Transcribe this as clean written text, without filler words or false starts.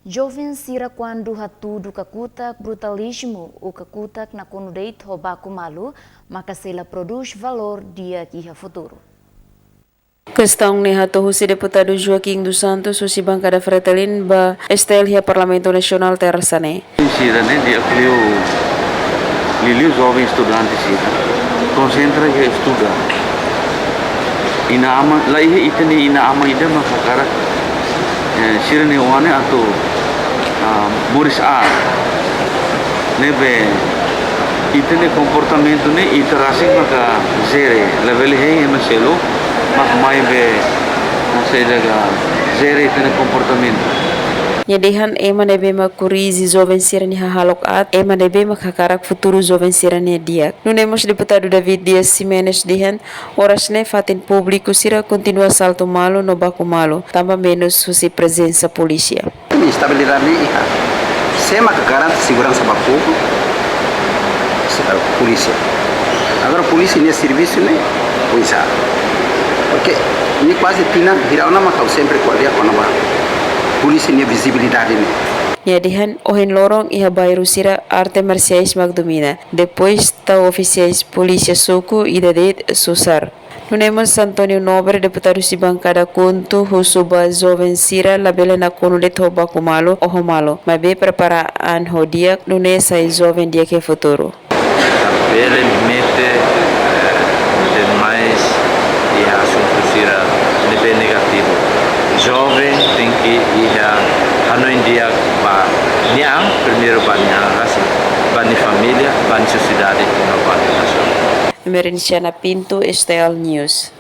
Jovem sira quando hatudo kakutak brutalismo o kakutak na konudeit hobaku malu, maka sela produz valor dia kiha futuro. Questão ne hatu si deputado Joaquim dos Santos, si bancada Fretilin ba estel hia Parlamento Nacional Terrasane. Sira né dia que Liliu jovem estudante sira concentra e estuda. Ina ama lá itene ina ama ida makakara sira ne wane atau Boris A nebe itene comportamento ne iterasi maka zere level hei maselo mak mai be sejaga zere itene comportamento. Nyedihan ema nebe makurizi jovem sira ni hahalok at ema nebe makakarak futuro jovem sira ni dia. Nunemos deputado David Dias Ximenes dihan horas ne fatin público sira continua salto malo no baku malo tambah menos susi presença polícia. Estabilidade iha sema que garante segurança para o povo, polícia. Agora polícia nesse serviço né, pois é, porque nem quase tina virar uma macau sempre qualia com a polícia nem visibilidade né. Nyadihan ohen lorong iha bayru sira arte marciais magdomina depois ta oficiais polícia soco e dedet susar. Nunemos Antonio Nobre, deputado si bancada Kuntu, Husuba Jovem Sira, labela na konulet hobaku malo o homalo, mas be preparaan hodiak nunesa e jovem dia que futuro. Ele mete demais e assunto sira bem negativo. Jovem tem que ir a no dia para niang primeiro para niang assim, para família, para sociedade, para nação. Emericiana Pinto, STL News.